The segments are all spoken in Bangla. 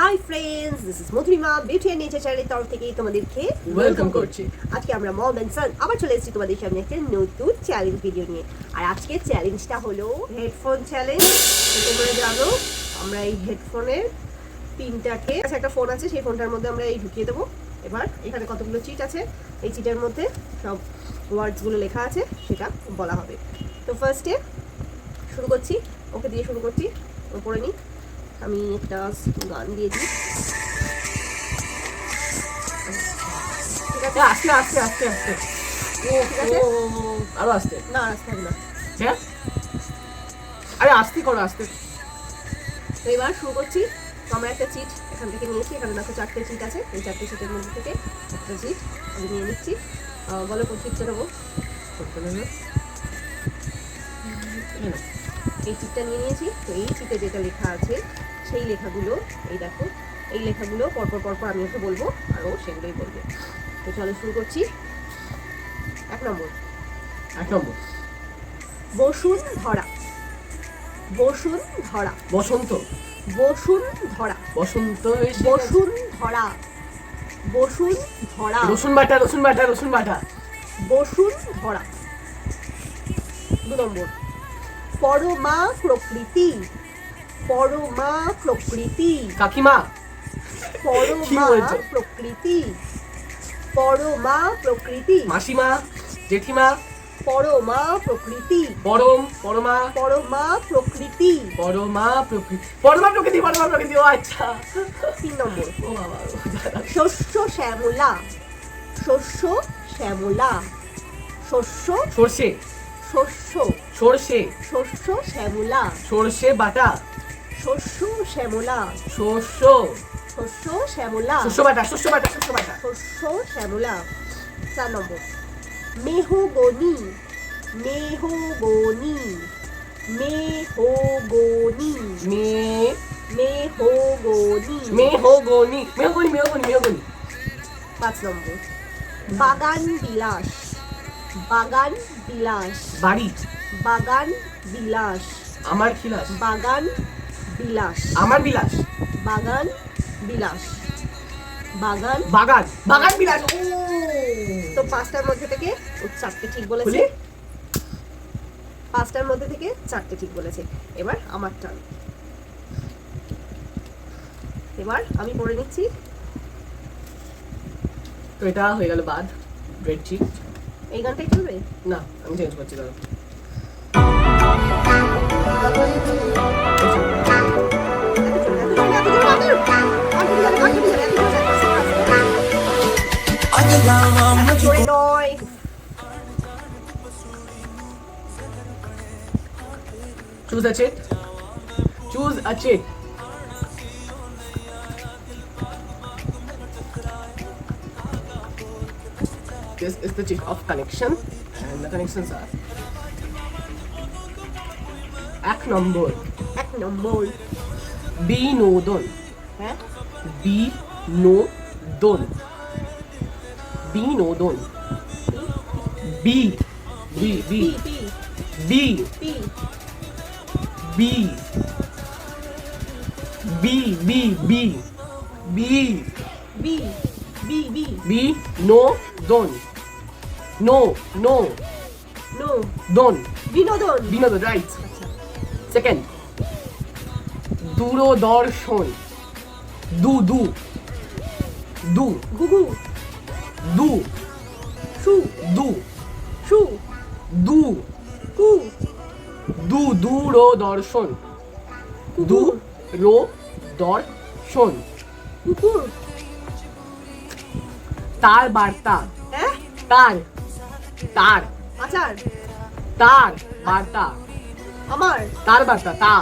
High friends, this is Madhurima beauty and nature চ্যানেলের তরফ থেকে তোমাদেরকে ওয়েলকাম করছি। আজকে আমরা মম এন্ড সন আবার চলে এসেছি তোমাদের সামনে একটা নতুন চ্যালেঞ্জ ভিডিও নিয়ে। আর আজকের চ্যালেঞ্জটা হলো হেডফোন চ্যালেঞ্জ। তোমরা জানো আমরা এই হেডফোনের পিনটাকে একটা ফোন আছে, সেই ফোনটার মধ্যে আমরা এই ঢুকিয়ে দেবো। এবার এখানে কতগুলো চিট আছে, এই চিটের মধ্যে সব ওয়ার্ডসগুলো লেখা আছে, সেটা বলা হবে। তো ফার্স্টে শুরু করছি, ওকে দিয়ে শুরু করছি। পড়ে নিই, আমি একটা গান দিয়ে দিই। ঠিক আছে, আস্তে আস্তে আস্তে আস্তে ও ঠিক আছে, আরো আস্তে না আস্তে হবে না। হ্যাঁ, আরে আস্তে করো আস্তে। তো এবার শুরু করছি। তো আমরা একটা চিট এখান থেকে নিয়েছি, এখানে দেখো 4টে চিট আছে, এই 4টে চিটের মধ্যে থেকে একটা চিট আমি নিয়ে নিচ্ছি। বলো কোন চিটটা নেবো? এই চিটটা নিয়ে নিয়েছি। তো এই চিটে যেটা লেখা আছে সেই লেখাগুলো, এই দেখো এই লেখাগুলো পরপর পরপর আমি ওকে বলবো আর ও সেগুলোই বলবে। তো চলো শুরু করছি। 1 নম্বর, বসুন ধরা। বসুন ধরা, বসন্ত। বসুন ধরা, বসন্ত বসুন ধরা, বসুন ধরা, রসুন বাটা রসুন বাটা রসুন বাটা। বসুন ধরা। 2 নম্বর, পরমা প্রকৃতি। পরমা প্রকৃতি, কাকিমা। পরমা বলছো? প্রকৃতি, পরমা প্রকৃতি, মাসিমা, জেঠিমা। পরমা প্রকৃতি, পরম, পরমা, পরমা প্রকৃতি, পরমা প্রকৃতি, পরমা প্রকৃতি, পরমা প্রকৃতি। ও আচ্ছা। 3 নম্বর, ও বাবা, শস্য শ্যামলা। শস্য শ্যামলা, শস্য সর্ষে, শস্য সর্ষে, শস্য শ্যামলা, সর্ষে বাটা, শস্য শ্যামলা, শস্য, শস্য শ্যামলা, শস্য বাটা, শস্য বাটা, শস্য বাটা। শস্য শ্যামলা। 4 নম্বর, মেহগনি। মেহগনি, মেহগনি, মে মেহগনি, মেহগনি, মেহগনি, মেহগনি, মেহগনি। 5 নম্বর, বাগান বিলাস। বাগান বিলাস, বাড়ি, বাগান বিলাস, আমার বিলাস, বাগান বিলাস, আমার বিলাস, বাগান বিলাস, বাগান। বাগান, বাগান বিলাস। ও তো 5টার মধ্যে থেকে ও 4টে ঠিক বলেছে। খুলে? 5টার মধ্যে থেকে 4টে ঠিক বলেছে। এবার আমার টার্ন। এবার আমি পড়ে নিচ্ছি। তো এটা হয়ে গেল বাদ, রেড চিক। এই গানটাই চলবে না, আমি চেঞ্জ করছি দাঁড়া। নয়। Choose a chick. Choose a chick. This is the chick of connection, and the connections are. 1 নম্বর, 1 নম্বর, বিনোদন। হ্যাঁ, বিনোদন, বিনোদন। বি, বি, বি, পি বি, পি বি, বি, বি, বি, বি, বি বি বি বি, নো, দন, নো, নো, নো, দন, বিনোদন। বিনোদন, রাইট। আচ্ছা, সেকেন্ড, দূরদর্শন। দু, দু, দু, গুগু, দু, সু, দু, সু, দু, কু, দু, দূরদর্শন। দু, কুকুর, রো, দর্শন। কুকুর, তার বার্তা। হ্যাঁ, তার, তার, আচার, তার বার্তা। আমার, তার বার্তা, তা,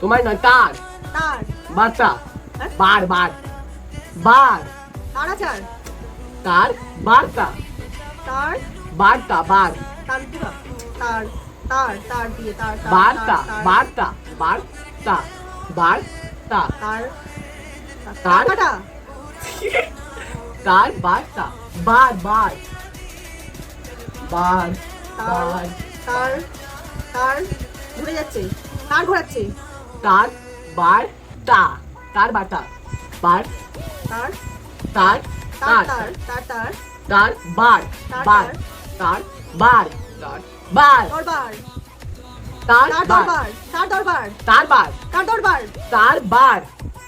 তোমার নয়, তার তার, বার্তা। হ্যাঁ? বার, বার, বার, তার আচার, তার বার্তা, তার, বার্তা, বার, তান্তুরা, তার, তার, তার দিয়ে তার, তার, বার্তা, তার, বার্তা, বার্তা, বার্তা, তার, তার, কাটা, তার বার্তা, বার, বার, বার, তার, বার, তার, তার ঘুরে যাচ্ছে, তার ঘোরাচ্ছে, তার বার্তা, तार बाटा बार तार तार तार तार तार तार तार बार तार, बार तार बार तार बार दरबार तार तार बार दरबार तार बार तार दरबार तार बार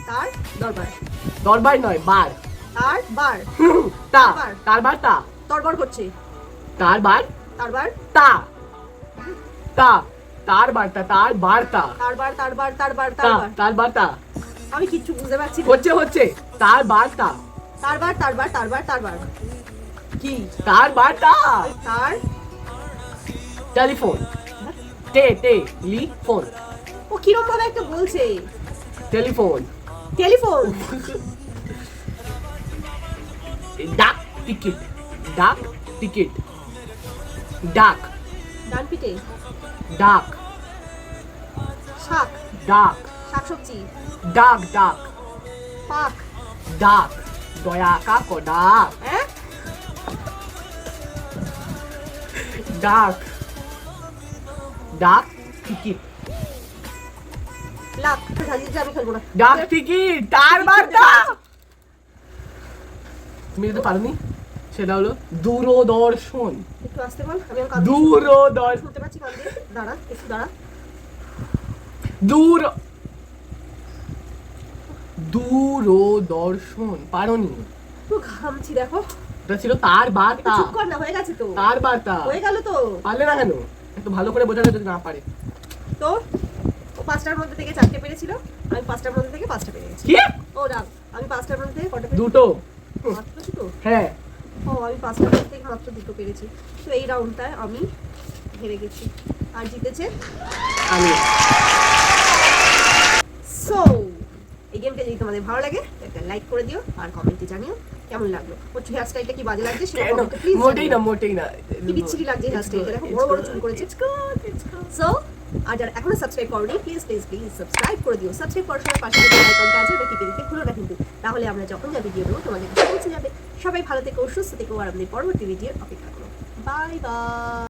तार दरबार দরবার নয় বার तार बार তা বার। তার বার তা তরবার করছে তার বার তারবার তা তা তার বার্তা তার বার্তা তারবার তারবার তারবার তা তারবার তার বার্তা আমি কিচ্ছু বুঝতে পারছি না হচ্ছে হচ্ছে তার বার্তা তারবার তারবার তারবার তারবার কি তার বার্তা তার টেলিফোন তে লি ফোন ও কিরম ভাবে একটা বলছে টেলিফোন টেলিফোন ডাক টিকিট ডাক টিকিট ডাক ডান পিঠে ডাক শাক ডাক শাকসবজি ডাক ডাক পাক ডাক দয়া কাকো ডাক হ্যাঁ ডাক ডাক টিকিট লাভ সাজিয়ে আমি খেলবো না ডাক টিকিট তার বার্তা তুমি যেতে পারোনি সেটা হলো দূরদর্শন একটু আসতে বল আমি আর কান দূরদর্শন শুনতে পাচ্ছি কান দিয়ে দাঁড়া একটু দাঁড়া দূর দূরদর্শন পারোনি তো ঘামছি দেখো এটা ছিল তার একটু বার্তা চুপ কর না হয়ে গেছে তো তার বার্তা হয়ে গেল তো পারলে না কেন একটু ভালো করে বোঝানো যদি না পারে তো ও 5টার মধ্যে থেকে 4টে পেরেছিল আমি 5টার মধ্যে থেকে 5টা পেরে গেছি কি ও রাম আমি 5টার মধ্যে থেকে কটা পেরেছি দুটো মাত্র দুটো হ্যাঁ ও আমি 5টার মধ্যে থেকে মাত্র দুটো পেরেছি তো এই রাউন্ডটায় আমি হেরে গেছি আর জিতেছে আমি সো এই গেমটা যদি তোমাদের ভালো লাগে একটা লাইক করে দিও আর কমেন্টে জানিও কেমন লাগলো ওর হেয়ার স্টাইলটা কি বাজে লাগছে সেটা কেন? কমেন্টে প্লিজ মোটেই না মোটেই না কি বিচ্ছিরি লাগছে হেয়ার স্টাইলটা দেখো বড় বড় চুল করেছে সো আর যারা এখনো সাবস্ক্রাইব করোনি প্লিজ প্লিজ প্লিজ সাবস্ক্রাইব করে দিও সাবস্ক্রাইব করার সময় পাশে যে আইকনটা আছে ওটা টিপে দিতে ভুলো না কিন্তু তাহলে আমরা যখন যা ভিডিও দেবো তোমাদের কাছে পৌঁছে যাবে সবাই ভালো থেকো সুস্থ থেকো আর আমাদের পরবর্তী ভিডিওর অপেক্ষা করো বাই বাই